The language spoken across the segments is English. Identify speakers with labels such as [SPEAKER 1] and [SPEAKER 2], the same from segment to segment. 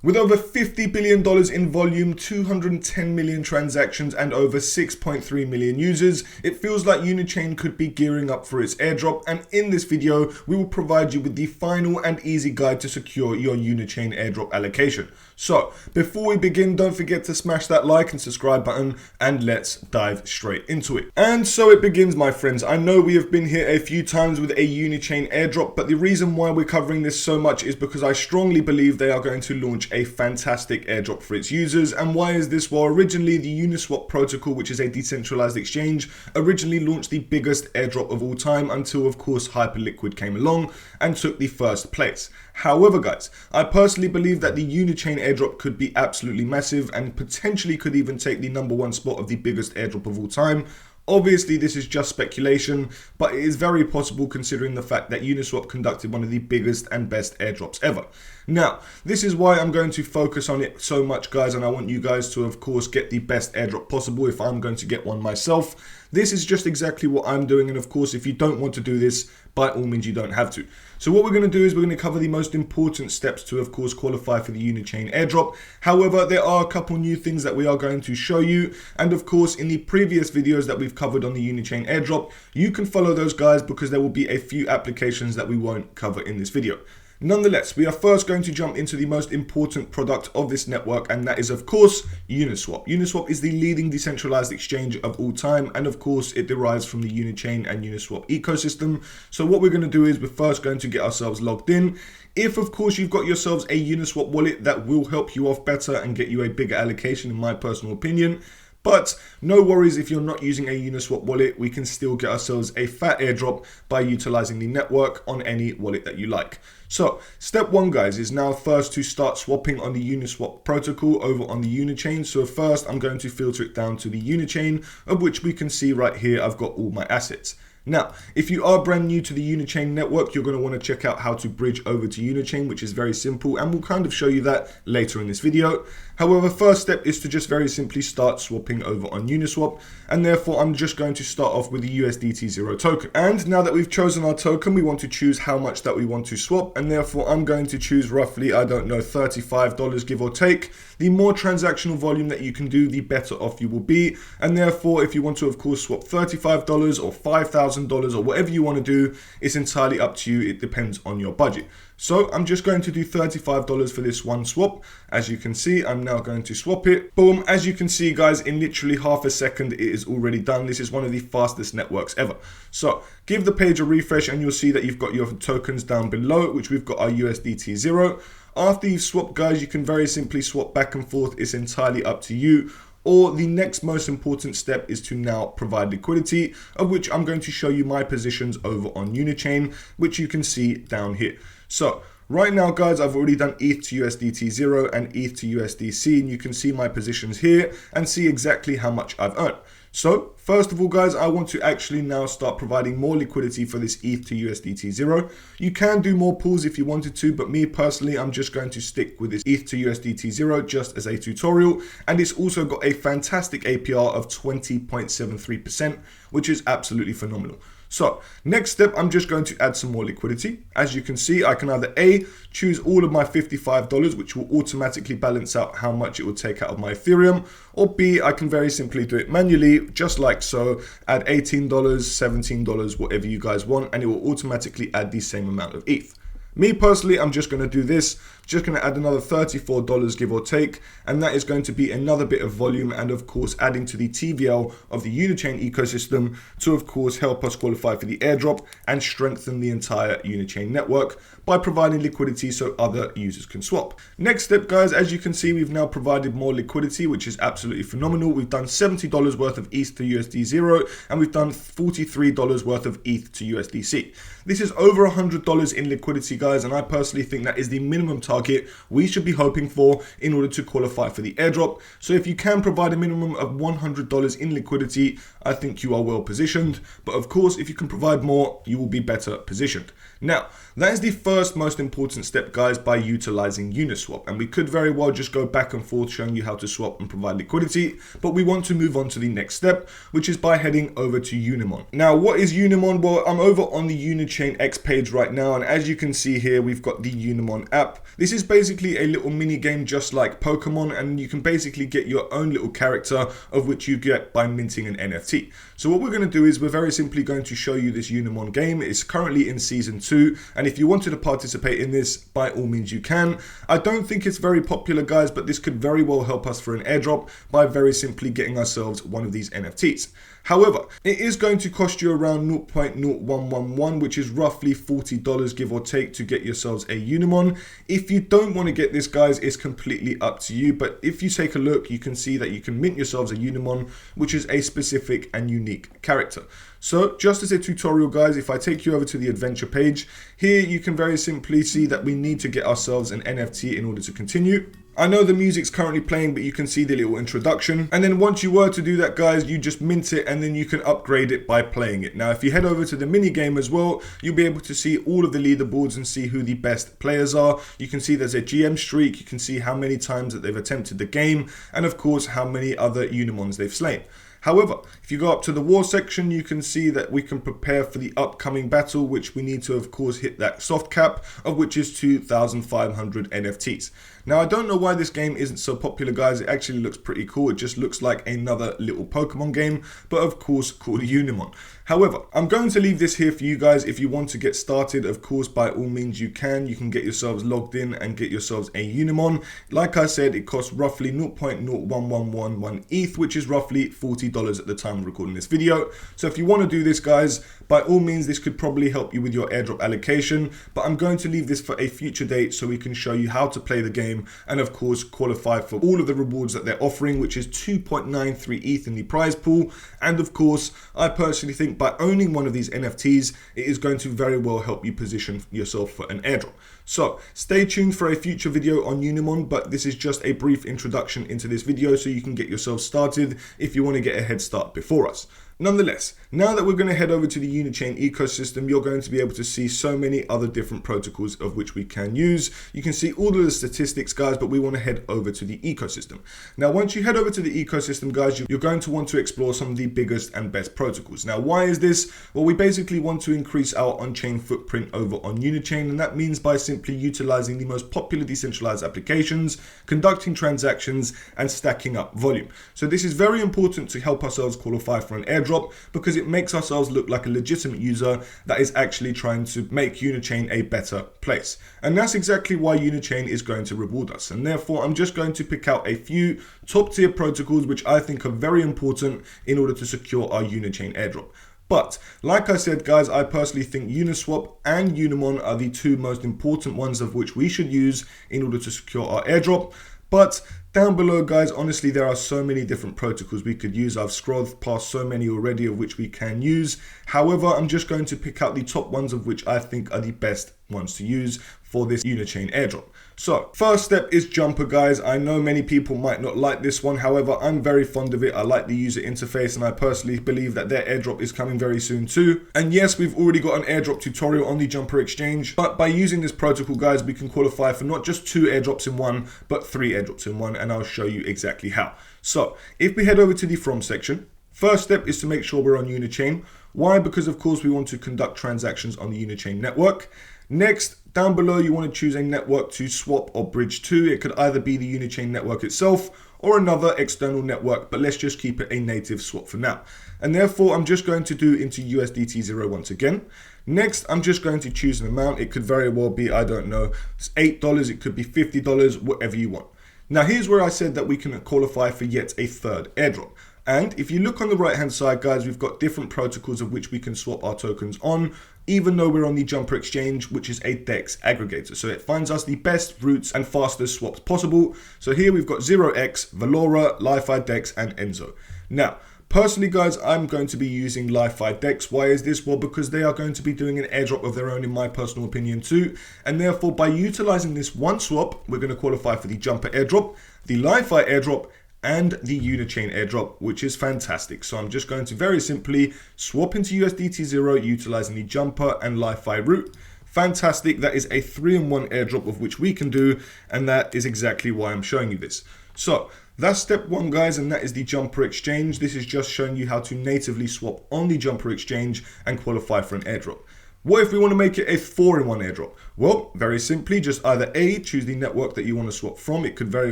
[SPEAKER 1] With over $50 billion in volume, 210 million transactions, and over 6.3 million users, it feels like Unichain could be gearing up for its airdrop, and in this video, we will provide you with the final and easy guide to secure your Unichain airdrop allocation. So, before we begin, don't forget to smash that like and subscribe button, and let's dive straight into it. And so it begins, my friends. I know we have been here a few times with a Unichain airdrop, but the reason why we're covering this so much is because I strongly believe they are going to launch a fantastic airdrop for its users. And why is this? Well, originally the Uniswap protocol, which is a decentralized exchange, originally launched the biggest airdrop of all time until, of course, Hyperliquid came along and took the first place. However, guys, I personally believe that the Unichain airdrop could be absolutely massive and potentially could even take the #1 spot of the biggest airdrop of all time. Obviously, this is just speculation, but it is very possible considering the fact that Uniswap conducted one of the biggest and best airdrops ever. Now, this is why I'm going to focus on it so much, guys, and I want you guys to, of course, get the best airdrop possible if I'm going to get one myself. This is just exactly what I'm doing, and of course, if you don't want to do this, by all means, you don't have to. So what we're going to do is we're going to cover the most important steps to, of course, qualify for the Unichain airdrop. However, there are a couple new things that we are going to show you. And of course, in the previous videos that we've covered on the Unichain airdrop, you can follow those guys because there will be a few applications that we won't cover in this video. Nonetheless, we are first going to jump into the most important product of this network, and that is, of course, Uniswap. Uniswap is the leading decentralized exchange of all time, and of course, it derives from the Unichain and Uniswap ecosystem. So what we're going to do is we're first going to get ourselves logged in. If, of course, you've got yourselves a Uniswap wallet, that will help you off better and get you a bigger allocation, in my personal opinion. But no worries if you're not using a Uniswap wallet, we can still get ourselves a fat airdrop by utilizing the network on any wallet that you like. So step one, guys, is now first to start swapping on the Uniswap protocol over on the Unichain. So first I'm going to filter it down to the Unichain, of which we can see right here I've got all my assets. Now, if you are brand new to the Unichain network, you're going to want to check out how to bridge over to Unichain, which is very simple, and we'll kind of show you that later in this video. However, first step is to just very simply start swapping over on Uniswap, and therefore I'm just going to start off with the USDT0 token. And now that we've chosen our token, we want to choose how much that we want to swap, and therefore I'm going to choose roughly, I don't know, $35 give or take. The more transactional volume that you can do, the better off you will be, and therefore if you want to, of course, swap $35 or $5,000 or whatever you want to do, it's entirely up to you. It depends on your budget. So I'm just going to do $35 for this one swap. As you can see, I'm now going to swap it. Boom. As you can see, guys, in literally half a second, it is already done. This is one of the fastest networks ever. So give the page a refresh and you'll see that you've got your tokens down below, which we've got our USDT0. After you've swapped, guys, you can very simply swap back and forth. It's entirely up to you. Or the next most important step is to now provide liquidity, of which I'm going to show you my positions over on Unichain, which you can see down here. So right now, guys, I've already done ETH to USDT0 and ETH to USDC, and you can see my positions here and see exactly how much I've earned. So first of all, guys, I want to actually now start providing more liquidity for this ETH to USDT0. You can do more pools if you wanted to, but me personally, I'm just going to stick with this ETH to USDT0 just as a tutorial. And it's also got a fantastic APR of 20.73%, which is absolutely phenomenal. So next step, I'm just going to add some more liquidity. As you can see, I can either A, choose all of my $55, which will automatically balance out how much it will take out of my Ethereum, or B, I can very simply do it manually, just like so, add $18, $17, whatever you guys want, and it will automatically add the same amount of ETH. Me personally, I'm just going to do this, just going to add another $34 give or take, and that is going to be another bit of volume and of course adding to the TVL of the Unichain ecosystem to of course help us qualify for the airdrop and strengthen the entire Unichain network by providing liquidity so other users can swap. Next step, guys, as you can see, we've now provided more liquidity, which is absolutely phenomenal. We've done $70 worth of ETH to USD0 and we've done $43 worth of ETH to USDC. This is over $100 in liquidity, guys, and I personally think that is the minimum target we should be hoping for in order to qualify for the airdrop. So if you can provide a minimum of $100 in liquidity, I think you are well positioned. But of course, if you can provide more, you will be better positioned. Now, that is the first most important step, guys, by utilizing Uniswap. And we could very well just go back and forth showing you how to swap and provide liquidity. But we want to move on to the next step, which is by heading over to Unimon. Now, what is Unimon? Well, I'm over on the Unichain X page right now. And as you can see here, we've got the Unimon app. This is basically a little mini game just like Pokemon, and you can basically get your own little character of which you get by minting an NFT. So what we're going to do is we're very simply going to show you this Unimon game. It's currently in season 2, and if you wanted to participate in this, by all means you can. I don't think it's very popular, guys, but this could very well help us for an airdrop by very simply getting ourselves one of these NFTs. However, it is going to cost you around 0.0111, which is roughly $40 give or take, to get yourselves a Unimon. If you don't want to get this, guys, it's completely up to you. But if you take a look, you can see that you can mint yourselves a Unimon, which is a specific and unique character. So just as a tutorial, guys, if I take you over to the adventure page, here you can very simply see that we need to get ourselves an NFT in order to continue. I know the music's currently playing, but you can see the little introduction. And then once you were to do that, guys, you just mint it and then you can upgrade it by playing it. Now, if you head over to the mini game as well, you'll be able to see all of the leaderboards and see who the best players are. You can see there's a GM streak. You can see how many times that they've attempted the game, and of course, how many other Unimons they've slain. However, if you go up to the war section, you can see that we can prepare for the upcoming battle, which we need to, of course, hit that soft cap, of which is 2,500 NFTs. Now, I don't know why this game isn't so popular, guys. It actually looks pretty cool. It just looks like another little Pokemon game, but of course called Unimon. However, I'm going to leave this here for you guys. If you want to get started, of course, by all means you can. You can get yourselves logged in and get yourselves a Unimon. Like I said, it costs roughly 0.01111 ETH, which is roughly $40 at the time of recording this video. So if you want to do this, guys, by all means, this could probably help you with your airdrop allocation, but I'm going to leave this for a future date so we can show you how to play the game and of course qualify for all of the rewards that they're offering, which is 2.93 ETH in the prize pool. And of course, I personally think by owning one of these NFTs, it is going to very well help you position yourself for an airdrop. So stay tuned for a future video on Unimon, but this is just a brief introduction into this video so you can get yourself started if you want to get a head start before us. Nonetheless, now that we're going to head over to the Unichain ecosystem, you're going to be able to see so many other different protocols of which we can use. You can see all of the statistics, guys, but we want to head over to the ecosystem. Now, once you head over to the ecosystem, guys, you're going to want to explore some of the biggest and best protocols. Now, why is this? Well, we basically want to increase our on-chain footprint over on Unichain, and that means by simply utilizing the most popular decentralized applications, conducting transactions, and stacking up volume. So this is very important to help ourselves qualify for an airdrop, because it makes ourselves look like a legitimate user that is actually trying to make Unichain a better place. And that's exactly why Unichain is going to reward us. And therefore, I'm just going to pick out a few top tier protocols which I think are very important in order to secure our Unichain airdrop. But like I said, guys, I personally think Uniswap and Unimon are the two most important ones of which we should use in order to secure our airdrop. But down below, guys, honestly, there are so many different protocols we could use. I've scrolled past so many already of which we can use. However, I'm just going to pick out the top ones of which I think are the best ones to use for this Unichain airdrop. So first step is Jumper, guys. I know many people might not like this one. However, I'm very fond of it. I like the user interface, and I personally believe that their airdrop is coming very soon too. And yes, we've already got an airdrop tutorial on the Jumper exchange, but by using this protocol, guys, we can qualify for not just 2 airdrops in one, but 3 airdrops in one, and I'll show you exactly how. So if we head over to the From section, first step is to make sure we're on Unichain. Why? Because of course we want to conduct transactions on the Unichain network. Next, down below, you want to choose a network to swap or bridge to. It could either be the Unichain network itself or another external network, but let's just keep it a native swap for now. And therefore, I'm just going to do into USDT0 once again. Next, I'm just going to choose an amount. It could very well be, I don't know, it's $8, it could be $50, whatever you want. Now, here's where I said that we can qualify for yet a third airdrop. And if you look on the right hand side, guys, we've got different protocols of which we can swap our tokens on, even though we're on the Jumper exchange, which is a DEX aggregator. So it finds us the best routes and fastest swaps possible. So here we've got 0x, Valora, Li-Fi DEX, and Enzo. Now, personally, guys, I'm going to be using Li-Fi DEX. Why is this? Well, because they are going to be doing an airdrop of their own, in my personal opinion too. And therefore, by utilizing this one swap, we're going to qualify for the Jumper airdrop, the Li-Fi airdrop, and the Unichain airdrop, which is fantastic. So I'm just going to very simply swap into USDT0 utilizing the Jumper and Li-Fi route. Fantastic. That is a 3-in-1 airdrop of which we can do, and that is exactly why I'm showing you this. So that's step 1, guys, and that is the Jumper exchange. This is just showing you how to natively swap on the Jumper exchange and qualify for an airdrop. What if we want to make it a 4-in-1 airdrop? Well, very simply, just either A, choose the network that you want to swap from. It could very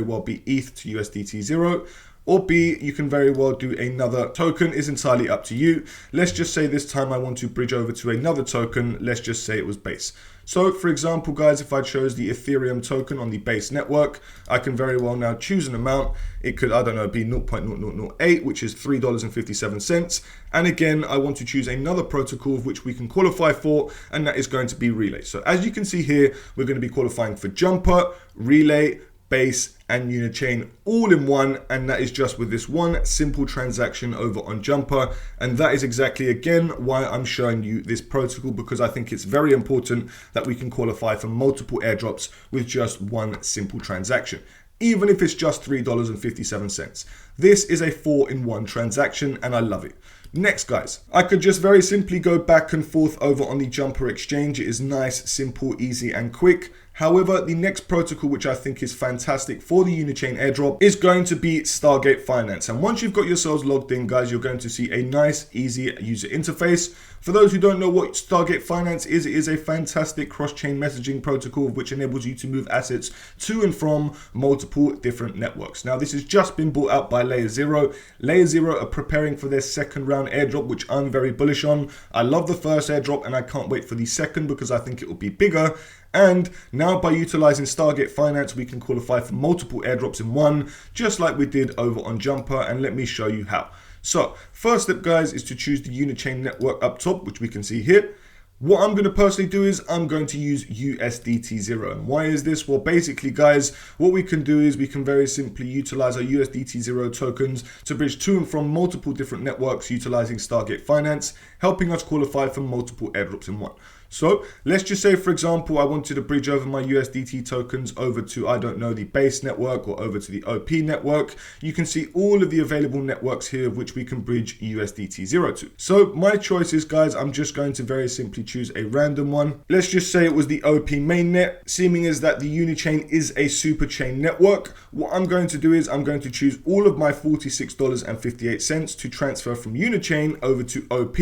[SPEAKER 1] well be ETH to USDT 0. Or B, you can very well do another token. It's entirely up to you. Let's just say this time I want to bridge over to another token. Let's just say it was Base. So for example, guys, if I chose the Ethereum token on the Base network, I can very well now choose an amount. It could, I don't know, be 0.0008, which is $3.57. And again, I want to choose another protocol of which we can qualify for, and that is going to be Relay. So as you can see here, we're going to be qualifying for Jumper, Relay, Base, and Unichain all in one, and that is just with this one simple transaction over on Jumper. And that is exactly, again, why I'm showing you this protocol, because I think it's very important that we can qualify for multiple airdrops with just one simple transaction, even if it's just $3.57. This is a 4-in-1 transaction, and I love it. Next, guys, I could just very simply go back and forth over on the Jumper exchange. It is nice, simple, easy, and quick. However, the next protocol, which I think is fantastic for the Unichain airdrop, is going to be Startgate Finance. And once you've got yourselves logged in, guys, you're going to see a nice, easy user interface. For those who don't know what Startgate Finance is, it is a fantastic cross-chain messaging protocol which enables you to move assets to and from multiple different networks. Now, this has just been bought out by Layer 0. Layer 0 are preparing for their second round airdrop, which I'm very bullish on. I love the first airdrop and I can't wait for the second because I think it will be bigger. And now by utilizing Startgate Finance, we can qualify for multiple airdrops in one, just like we did over on Jumper. And let me show you how. So first step, guys, is to choose the Unichain network up top, which we can see here. What I'm going to personally do is I'm going to use USDT 0. And why is this? Well, basically, guys, what we can do is we can very simply utilize our USDT 0 tokens to bridge to and from multiple different networks utilizing Startgate Finance, helping us qualify for multiple airdrops in one. So let's just say, for example, I wanted to bridge over my USDT tokens over to, I don't know, the Base network or over to the OP network. You can see all of the available networks here of which we can bridge USDT 0 to. So my choice is, guys, I'm just going to very simply choose a random one. Let's just say it was the OP mainnet, seeming as that the Unichain is a super chain network. What I'm going to do is I'm going to choose all of my $46.58 to transfer from Unichain over to OP.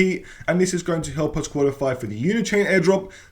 [SPEAKER 1] And this is going to help us qualify for the Unichain airdrop,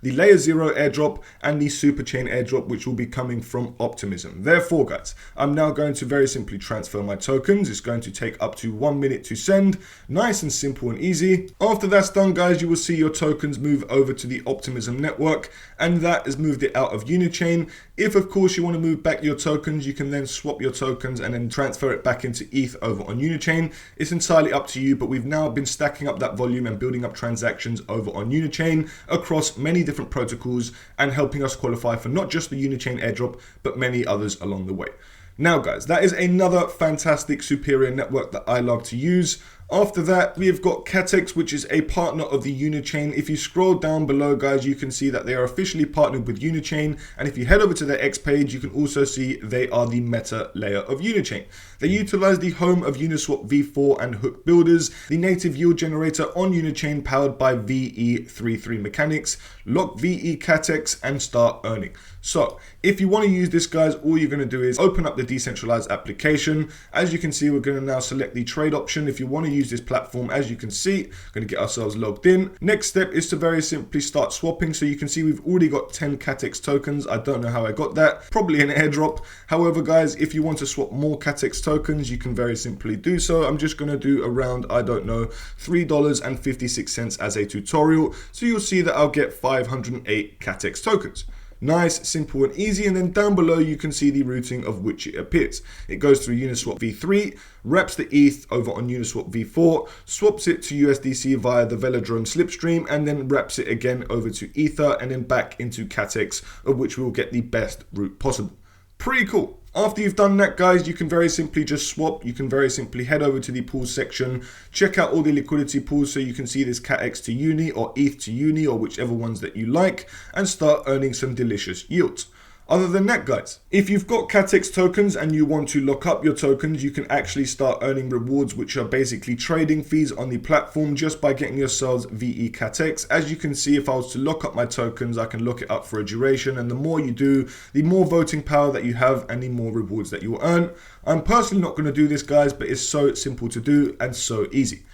[SPEAKER 1] the Layer 0 airdrop, and the Superchain airdrop, which will be coming from Optimism. Therefore, guys, I'm now going to very simply transfer my tokens. It's going to take up to 1 minute to send. Nice and simple and easy. After that's done, guys, you will see your tokens move over to the Optimism network, and that has moved it out of Unichain. If, of course, you want to move back your tokens, you can then swap your tokens and then transfer it back into ETH over on Unichain. It's entirely up to you, but we've now been stacking up that volume and building up transactions over on Unichain across many different protocols and helping us qualify for not just the Unichain airdrop, but many others along the way. Now, guys, that is another fantastic superior network that I love to use. After that, we have got Catex, which is a partner of the Unichain. If you scroll down below, guys, you can see that they are officially partnered with Unichain. And if you head over to their X page, you can also see they are the meta layer of Unichain. They utilize the home of Uniswap v4 and Hook builders, the native yield generator on Unichain powered by VE33 mechanics, lock VE Catex, and start earning. So if you want to use this, guys, all you're going to do is open up the decentralized application. As you can see, we're going to now select the trade option. If you want to use this platform, as you can see, we're going to get ourselves logged in. Next step is to very simply start swapping. So you can see we've already got 10 Catex tokens. I don't know how I got that, probably an airdrop. However, guys, if you want to swap more Catex tokens, you can very simply do so. I'm just going to do around, I don't know, $3.56 as a tutorial. So you'll see that I'll get 508 Catex tokens. Nice, simple and easy. And then down below, you can see the routing of which it appears. It goes through Uniswap v3, wraps the ETH over on Uniswap v4, swaps it to USDC via the Velodrome slipstream, and then wraps it again over to Ether and then back into Catex, of which we will get the best route possible. Pretty cool. After you've done that, guys, you can very simply just swap. You can very simply head over to the pools section, check out all the liquidity pools so you can see this Catex to Uni or ETH to Uni or whichever ones that you like, and start earning some delicious yields. Other than that, guys, if you've got Catex tokens and you want to lock up your tokens, you can actually start earning rewards, which are basically trading fees on the platform just by getting yourselves VE Catex. As you can see, if I was to lock up my tokens, I can lock it up for a duration. And the more you do, the more voting power that you have and the more rewards that you will earn. I'm personally not going to do this, guys, but it's so simple to do and so easy.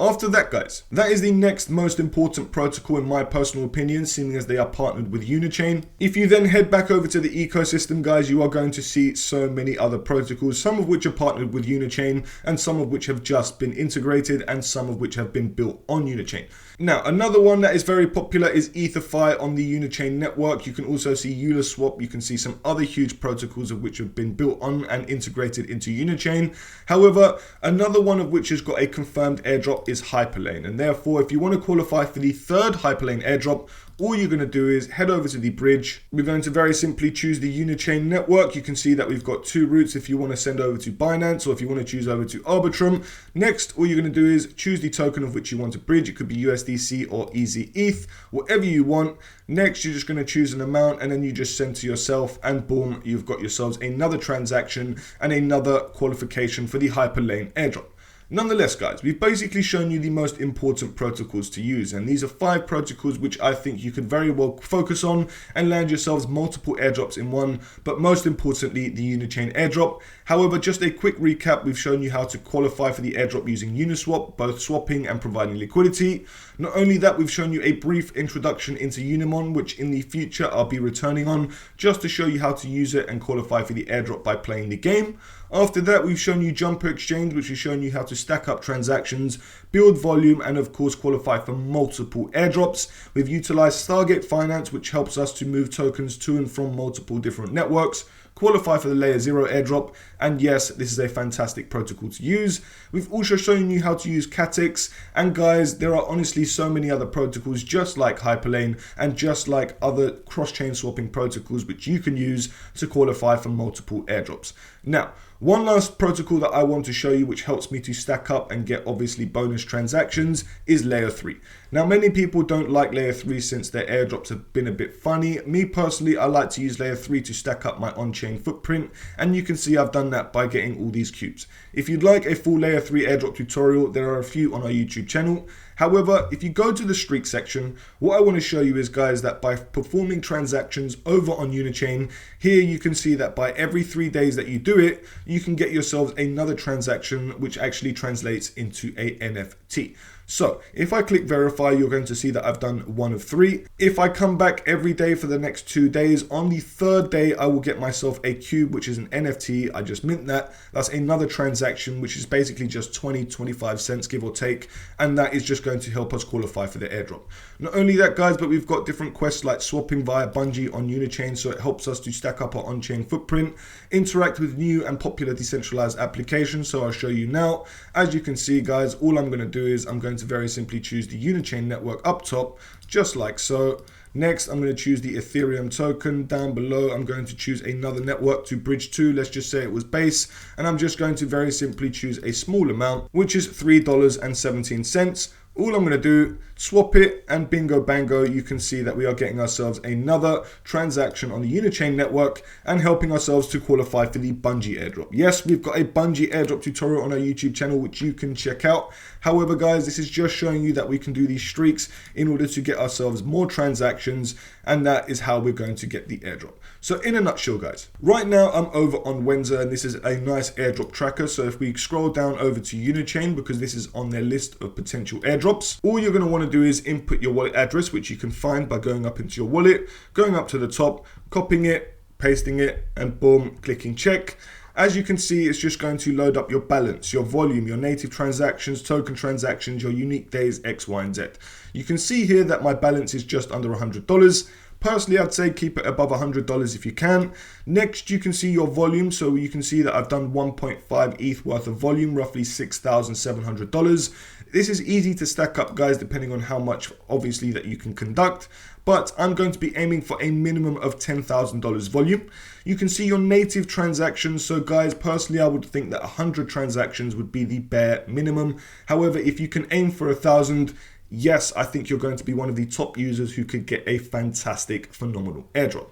[SPEAKER 1] After that, guys, that is the next most important protocol in my personal opinion, seeing as they are partnered with Unichain. If you then head back over to the ecosystem, guys, you are going to see so many other protocols, some of which are partnered with Unichain and some of which have just been integrated and some of which have been built on Unichain. Now, another one that is very popular is EtherFi on the Unichain network. You can also see Uniswap. You can see some other huge protocols of which have been built on and integrated into Unichain. However, another one of which has got a confirmed airdrop is Hyperlane. And therefore, if you want to qualify for the third Hyperlane airdrop, all you're going to do is head over to the bridge. We're going to very simply choose the Unichain network. You can see that we've got two routes if you want to send over to Binance or if you want to choose over to Arbitrum. Next, all you're going to do is choose the token of which you want to bridge. It could be USDC or Easy ETH, whatever you want. Next, you're just going to choose an amount and then you just send to yourself and boom, you've got yourselves another transaction and another qualification for the Hyperlane airdrop. Nonetheless, guys, we've basically shown you the most important protocols to use, and these are 5 protocols which I think you could very well focus on and land yourselves multiple airdrops in one, but most importantly, the Unichain airdrop. However, just a quick recap, we've shown you how to qualify for the airdrop using Uniswap, both swapping and providing liquidity. Not only that, we've shown you a brief introduction into Unimon, which in the future I'll be returning on, just to show you how to use it and qualify for the airdrop by playing the game. After that, we've shown you Jumper Exchange, which has shown you how to stack up transactions, build volume, and of course qualify for multiple airdrops. We've utilized Startgate Finance, which helps us to move tokens to and from multiple different networks, qualify for the layer 0 airdrop, and yes, this is a fantastic protocol to use. We've also shown you how to use Catex, and guys, there are honestly so many other protocols just like Hyperlane and just like other cross-chain swapping protocols which you can use to qualify for multiple airdrops. Now, one last protocol that I want to show you which helps me to stack up and get obviously bonus transactions is layer 3. Now, many people don't like layer 3 since their airdrops have been a bit funny. Me personally, I like to use layer 3 to stack up my on-chain footprint, and you can see I've done that by getting all these cubes. If you'd like a full layer 3 airdrop tutorial, there are a few on our YouTube channel. However, if you go to the streak section, what I want to show you is, guys, that by performing transactions over on Unichain, here you can see that by every 3 days that you do it, you can get yourselves another transaction which actually translates into a NFT. So if I click verify, you're going to see that I've done 1 of 3. If I come back every day for the next 2 days, on the 3rd day, I will get myself a cube, which is an NFT. I just mint that. That's another transaction, which is basically just 20-25 cents, give or take. And that is just going to help us qualify for the airdrop. Not only that, guys, but we've got different quests like swapping via Bungee on Unichain. So it helps us to stack up our on-chain footprint, interact with new and popular decentralized applications. So I'll show you now. As you can see, guys, all I'm going to do is I'm going to very simply choose the Unichain network up top, just like so. Next, I'm going to choose the Ethereum token. Down below, I'm going to choose another network to bridge to. Let's just say it was Base. And I'm just going to very simply choose a small amount, which is $3.17. All I'm going to do, swap it, and bingo bango, you can see that we are getting ourselves another transaction on the Unichain network and helping ourselves to qualify for the Bungee airdrop. Yes, we've got a Bungee airdrop tutorial on our YouTube channel which you can check out. However, guys, this is just showing you that we can do these streaks in order to get ourselves more transactions, and that is how we're going to get the airdrop. So in a nutshell, guys, right now I'm over on Wenza, and this is a nice airdrop tracker. So if we scroll down over to Unichain, because this is on their list of potential airdrops, all you're going to want to do is input your wallet address, which you can find by going up into your wallet, going up to the top, copying it, pasting it, and boom, clicking check. As you can see, it's just going to load up your balance, your volume, your native transactions, token transactions, your unique days, X, Y, and Z. You can see here that my balance is just under $100. Personally, I'd say keep it above $100 if you can. Next, you can see your volume. So you can see that I've done 1.5 ETH worth of volume, roughly $6,700. This is easy to stack up, guys, depending on how much, obviously, that you can conduct. But I'm going to be aiming for a minimum of $10,000 volume. You can see your native transactions. So, guys, personally, I would think that 100 transactions would be the bare minimum. However, if you can aim for 1,000, yes, I think you're going to be one of the top users who could get a fantastic, phenomenal airdrop.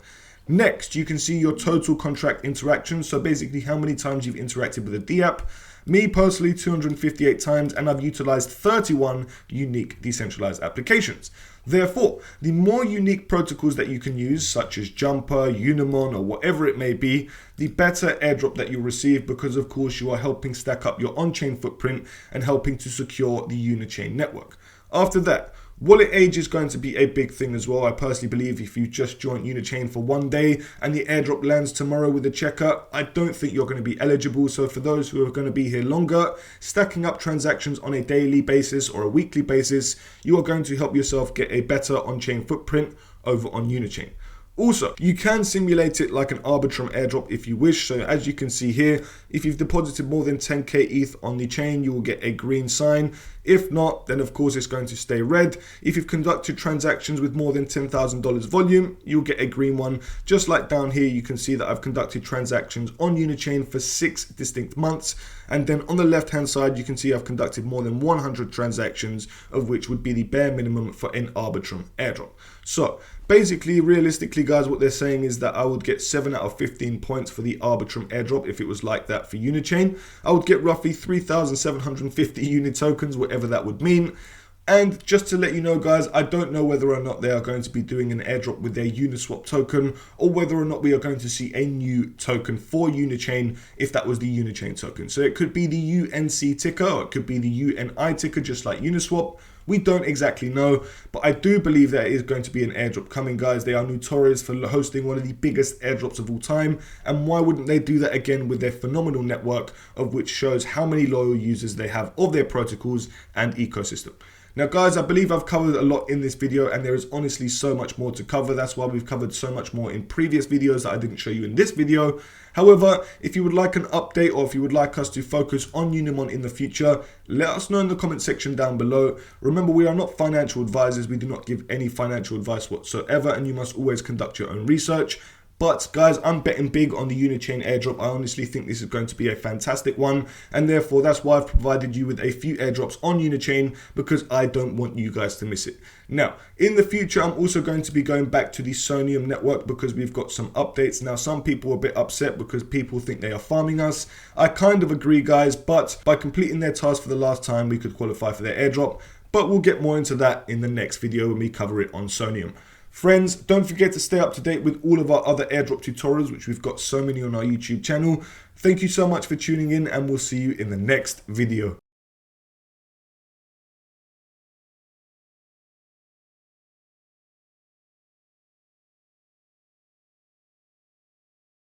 [SPEAKER 1] Next, you can see your total contract interactions. So basically how many times you've interacted with a DApp. Me personally, 258 times, and I've utilized 31 unique decentralized applications. Therefore, the more unique protocols that you can use, such as Jumper, Unimon, or whatever it may be, the better airdrop that you'll receive, because of course you are helping stack up your on-chain footprint and helping to secure the Unichain network. After that, wallet age is going to be a big thing as well. I personally believe if you just join Unichain for one day and the airdrop lands tomorrow with a checker, I don't think you're going to be eligible. So for those who are going to be here longer, stacking up transactions on a daily basis or a weekly basis, you are going to help yourself get a better on-chain footprint over on Unichain. Also, you can simulate it like an Arbitrum airdrop if you wish. So as you can see here, if you've deposited more than 10k ETH on the chain, you will get a green sign. If not, then of course it's going to stay red. If you've conducted transactions with more than $10,000 volume, you'll get a green one. Just like down here, you can see that I've conducted transactions on Unichain for 6 distinct months. And then on the left-hand side, you can see I've conducted more than 100 transactions, of which would be the bare minimum for an Arbitrum airdrop. So basically, realistically, guys, what they're saying is that I would get 7 out of 15 points for the Arbitrum airdrop if it was like that for Unichain. I would get roughly 3,750 unit tokens, whatever that would mean. And just to let you know, guys, I don't know whether or not they are going to be doing an airdrop with their Uniswap token, or whether or not we are going to see a new token for Unichain if that was the Unichain token. So it could be the UNC ticker, or it could be the UNI ticker, just like Uniswap. We don't exactly know, but I do believe there is going to be an airdrop coming, guys. They are notorious for hosting one of the biggest airdrops of all time, and why wouldn't they do that again with their phenomenal network, of which shows how many loyal users they have of their protocols and ecosystem. Now guys, I believe I've covered a lot in this video, and there is honestly so much more to cover. That's why we've covered so much more in previous videos that I didn't show you in this video. However, if you would like an update, or if you would like us to focus on Unimon in the future, let us know in the comment section down below. Remember, we are not financial advisors. We do not give any financial advice whatsoever, and you must always conduct your own research. But guys, I'm betting big on the Unichain airdrop. I honestly think this is going to be a fantastic one, and therefore that's why I've provided you with a few airdrops on Unichain, because I don't want you guys to miss it. Now, in the future, I'm also going to be going back to the Sonium network, because we've got some updates. Now, some people are a bit upset because people think they are farming us. I kind of agree, guys, but by completing their task for the last time, we could qualify for their airdrop. But we'll get more into that in the next video when we cover it on Sonium. Friends, don't forget to stay up to date with all of our other airdrop tutorials, which we've got so many on our YouTube channel. Thank you so much for tuning in, and we'll see you in the next video.